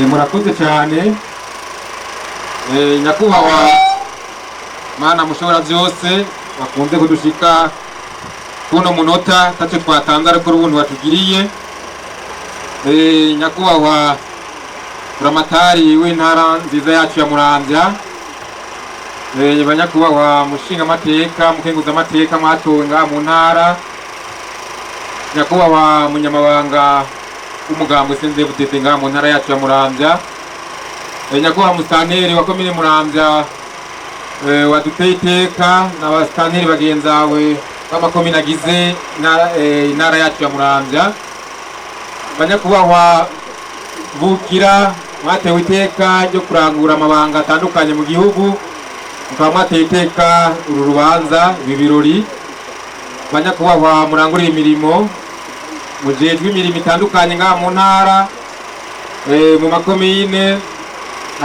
murakoze cyane nyakubahwa mana mushobora byose bakunze kudushika kuno munota tace twatanze ariko ubuntu batugiriye nyakubahwa buramatari w'intara nziza yacu ya Muramvya banyakubahwa mushinga amateka mukenguza amateka mwatonga mu ntara nyakubahwa munyamabanga umugambwe senze butete nga mu ntara yacu ya Muramvya nyakubahwa musanteri wa komine Muramvya waduteye iteka n'abasanteri bagenzawe b'amakomine agize intara yacu ya Muramvya banyakubahwa bukira mwatewe iteka ryo kurangura amabanga atandukanye mu gihugu mukaba mwateye iteka uru rubanza ibi birori banyakubahwa murangurira imirimo mujejwe imirimo itandukanye nga mu ntara mu makomine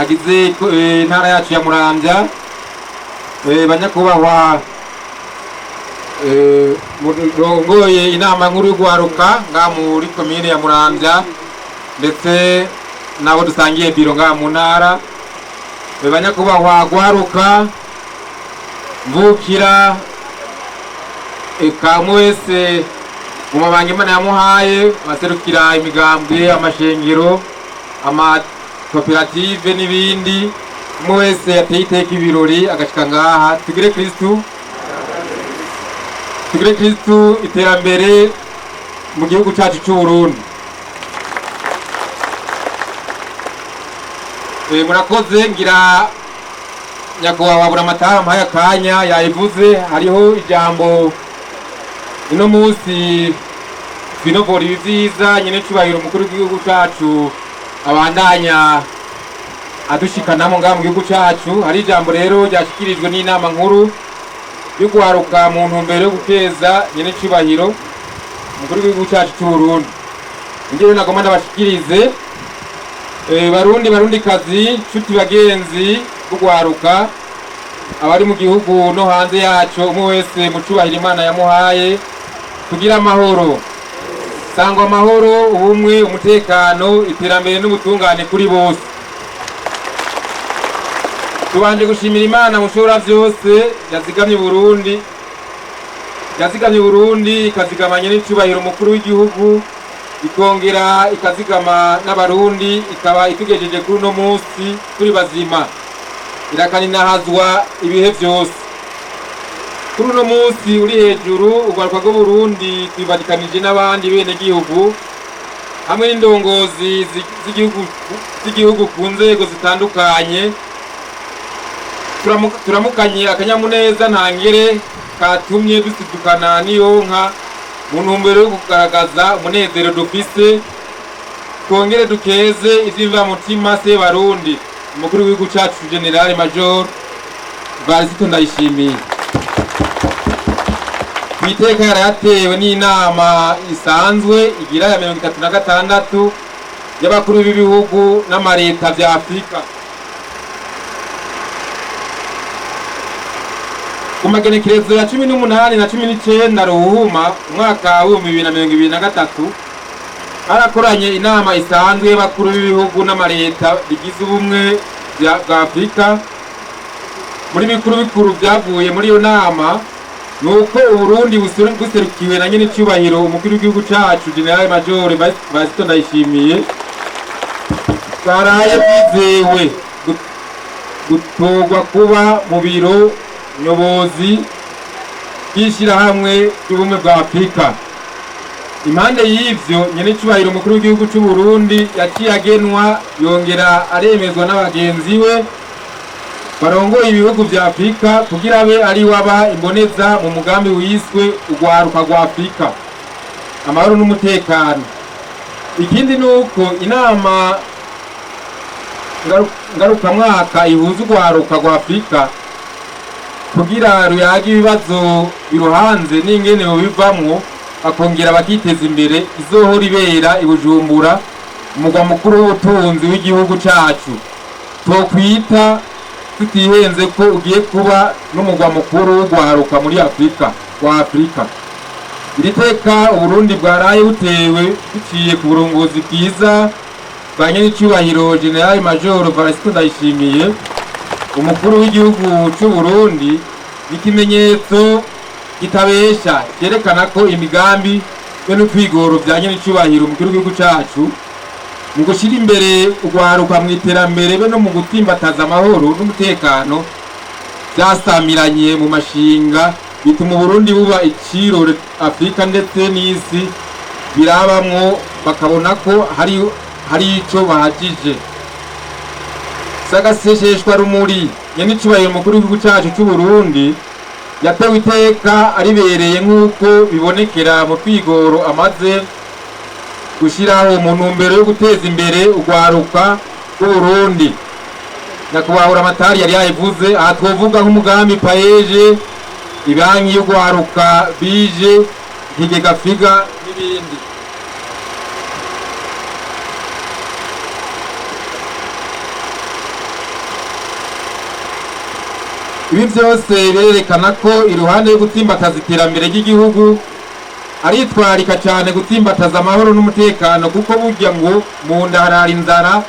agize intara yacu ya Muramvya banyakubahwa murongoye inama nkuru y'ugwaruka nga muri komine ya Muramvya ndetse nabo dusangiye biro nga mu ntara banyakubahwa gwaruka mvukira eka mwese mu mabanga Imana yamuhaye baserukira imigambwe amashengero amakoperative n'ibindi mwese yateye iteka ibirori agashika ngaha tugire Kristu iterambere mu gihugu cyacu cy'u Burundi. Murakoze ngira nyakubahwa buramatari mpaye akanya yayivuze hariho ijambo ino munsi binogora ibyiza nyine cyubahiro umukuru w'igihugu cyacu abandanya adushikanamo ngaha mu gihugu cyacu hari ijambo rero ryashyikirijwe n'inama nkuru yo guharuka mu ntumbero yo guteza nyine cyubahiro umukuru w'igihugu cyacu cy'u Burundi. Ngewe nagomba ndabashikirize barundi kazi nshuti bagenzi bugwaruka abari mu gihugu no hanze yacu umwe wese mu cyubahiro Imana yamuhaye kugira amahoro sangwa amahoro ubumwe umutekano iterambere n'ubutungane kuri bose. Tubanje gushimira Imana mushobora byose yazigamye Burundi ikazigamanya n'icyubahiro umukuru w'igihugu ikongera ikazigama n'abarundi ikaba itugejeje kuri uno munsi kuri bazima irakaninahazwa ibihe byose. Kuri uno munsi uri hejuru urwaruka rwo Burundi twibadikanije n'abandi bene gihugu hamwe n'indongozi z'igihugu ku nzego zitandukanye turamukanye akanyamuneza ntangere katumye dusidukana n'iyonka mu ntumbero yo kugaragaza umunezero dufise twongere dukeze ivy'imvamutima se Barundi umukuru w'igihugu cyacu General Major Varisito Ndayishimiye. Kwiteka yaratewe n'inama isanzwe igira ya 36 y'abakuru b'ibihugu n'amareta vya Afrika ku magenekerezo ya 18 na 19 Ruhuma umwaka wa 2023 harakoranye inama isanzwe y'abakuru b'ibihugu n'amareta bigize ubumwe bwa Afrika. Muri bikuru byavuye muri iyo nama nuko Uburundi buserukiwe na nyine cyubahiro umukuru w'igihugu cyacu General Major Varisito Ndayishimiye baraye bizewe gutogwa kuba mu biro nyobozi y'ishyirahamwe ry'ubumwe bwa Afrika. Impande y'ivyo nyene cyubahiro umukuru w'igihugu cy'u Burundi yaciye agenwa yongera aremezwa n'abagenzi we barongoye ibihugu vya Afrika kugira abe ari waba imboneza mu mugambi wiswe ugwaruka rwa Afrika amahoro n'umutekano. Ikindi nuko inama ngaruka mwaka ihuza ugwaruka rwa Afrika kugira ruyage ibibazo biruhanze n'ingene bivamwo bakongera bakiteza imbere izohora ibera ibujumbura umugwa mukuru w'ubutunzi w'igihugu cyacu twokwita tutihenze ko ugiye kuba n'umugwa mukuru w'ugwaruka muri Afrika wa Afrika. Iri teka Uburundi bwaraye butewe biciye ku burongozi bwiza bwa nyenicubahiro General Major Valentin Ndayishimiye umukuru w'igihugu cy'u Burundi, n'ikimenyetso kitabesha cyerekana ko imigambi be n'utwigoro bya nyenicubahiro mu gihugu cyacu mu gushyira imbere urwaruka mu iterambere be no mu gutimbataza amahoro n'umutekano byasamiranye mu mashinga, bituma Burundi buba iciro Afrika ndetse n'isi birabamwo, bakabona ko hari ico bahagije. Sagasesheshwa rumuri nyenicubahiro mukuru w'igihugu cyacu cy'u Burundi yatewe iteka aribereye nk'uko bibonekera mu twigoro amaze gushyiraho mu ntumbero yo guteza imbere urwaruka rw'u Burundi. Nyakubahwa Buramatari yari yayivuze, aha twovuga nk'umugambi paeje, ibanki y'urwaruka bije, ikigega figa n'ibindi. Ibi byose birerekana ko iruhande yo gutsimbataza iterambere ry'igihugu aritwarika cyane gutsimbataza amahoro n'umutekano, kuko burya ngo mu nda harara inzara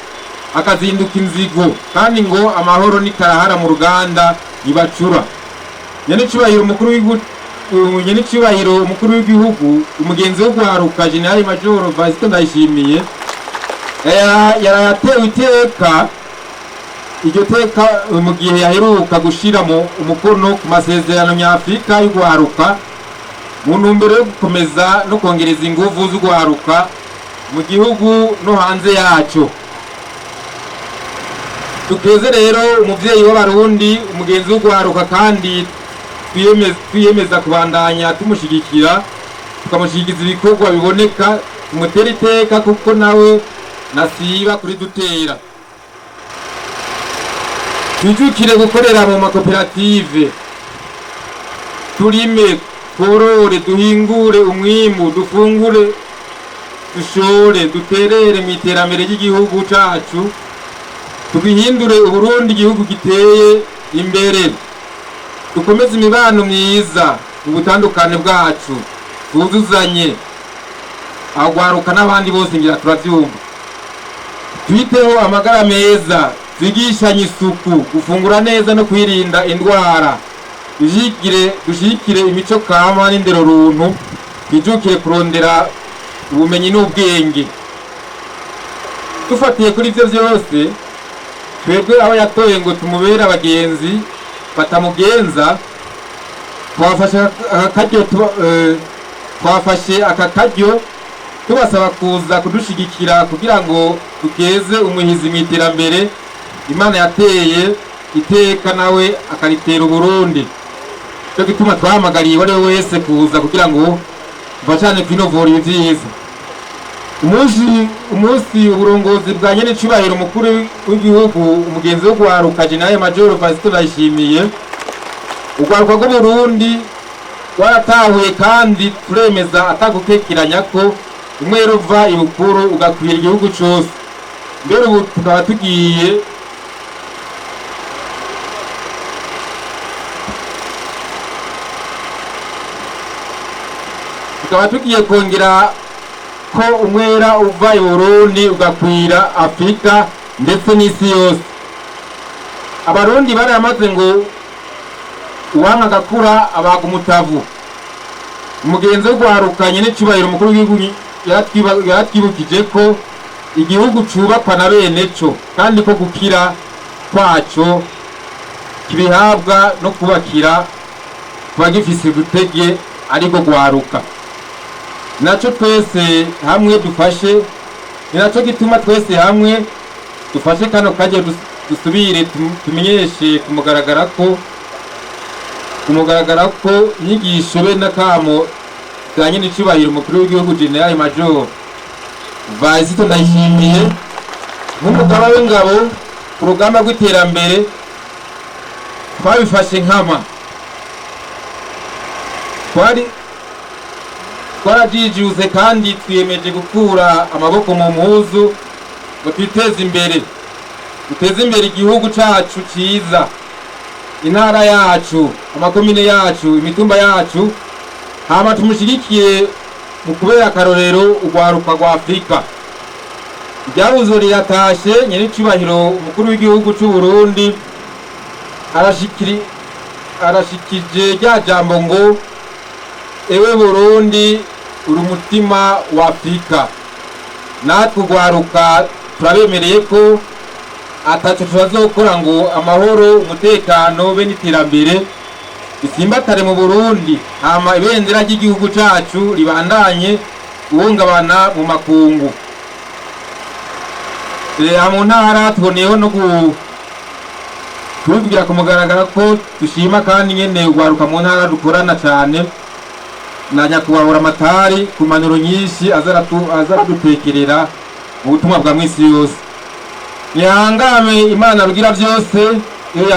akazinduka inzigo, kandi ngo amahoro nikarahara mu ruganda ntibacura. Nyenicubahiro umukuru w'igihugu umugenzi wo guharuka General Major Valentin Ndayishimiye yaratewe iteka, iryo teka mu gihe yaheruka gushiramo umukono ku masezerano nyafrika y'urwaruka mu ntumbero yo gukomeza no kongereza ingufu z'urwaruka mu gihugu no hanze yaco. Tukeze rero umuvyeyi w'abarundi, umugenzi w'urwaruka, kandi twiyemeza kubandanya tumushigikira, tukamushigikiza ibikorwa biboneka, tumutera iteka kuko nawe nasiba kuri dutera. Twijukire gukorera mu makoperative, turime, tworore, duhingure umwimbu, dufungure, dushore, duterere mu iterambere ry'igihugu cacu, tugihindure Uburundi igihugu giteye imbere. Dukomeze imibano myiza mu butandukane bwacu, tuzuzanye, agwaruka n'abandi bose ngira turavyumva. Twiteho amagara meza, twigishanye isuku, gufungura neza no kwirinda indwara. Dushikire imico kama n'indero runtu, twijukire kurondera ubumenyi n'ubwenge. Dufatiye kuri ivyo vyose, twebwe aho yatoye ngo tumubere abagenzi batamugenza, twafashe aka karyo tubasaba kuza kudushigikira kugira ngo dukeze umuhizi mu iterambere Imana yateye iteka, nawe akaritera Uburundi. Cyo gituma twahamagariye uwo ari we wese kuza kugira ngo dufashanye kwinovora ibyiza. Umunsi uburongozi bwa nyenicubahiro umukuru w'igihugu umugenzi wo guharuka General Major Valentin Ndayishimiye, urwaruka rw'u Burundi waratahuye, kandi turemeza atagukekeranya ko umwe ruva ibukuru ugakwira igihugu cyose. Mbere ubu tukaba tugiye kongera ko umwera uva i Burundi ugakwira Afrika ndetse n'isi yose. Abarundi baramaze ngo uwanka agakura abaga umutavu. Umugenzi wo guharuka nyenicubahiro umukuru w'igihugu yaratwibukije ko igihugu cubakwa na bene co, kandi ko gukira kwaco kibihabwa no kubakira kuba gifise udutege ariko guharuka. Naco twese hamwe dufashe, ni naco gituma twese hamwe dufashe kano karyo dusubire tumenyeshe kumugaragara ko inyigisho be n'akamo bwa nyenicubahiro umukuru w'igihugu General Major Valentin Ndayishimiye nk'umugaba w'ingabo ku rugamba rw'iterambere twabifashe nkama, twarajijuse kandi twiyemeje gukura amaboko mu mpuzu ngo twiteze imbere, duteze imbere igihugu cacu ciza, intara yacu, amakomine yacu, imitumba yacu, hama tumushigikiye mu kubera akarorero urwaruka rwa Afrika. Ryabuzo riratashe nyiricubahiro umukuru w'igihugu c'u Burundi arashikije rya jambo ngo ewe Burundi uri umutima wa Afrika. Natwe ugwaruka turabemereye ko ataco tuzokora ngo amahoro, umutekano be n'iterambere bisimbatare mu Burundi, hama ibendera ry'igihugu cacu ribandanye guhungabana mu makungu. Mu ntara tuboneyeho no kubivugira ku mugaragaro ko dushima kandi nyene ugwaruka mu ntara dukorana cane na nyakubahwa Buramatari ku manuro nyinshi azaradutekerera mu butumwa bwa mwisi yose. Nihangame Imana rugira vyose iyo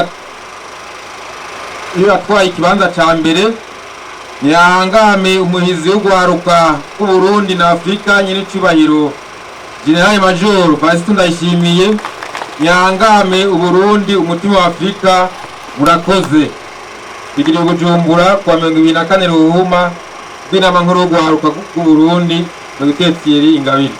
yatwaye ikibanza ca mbere. Nihangame umuhizi w'ugwaruka w'u Burundi na Afrika nyiricubahiro General Major Valentin Ndayishimiye. Nihangame Uburundi umutima wa Afrika. Murakoze. Bigiriye Bujumbura kwa 24 Ruhuma bw'inama nkuru y'ugwaruka w'u Burundi Dr. Thierry Ingabire.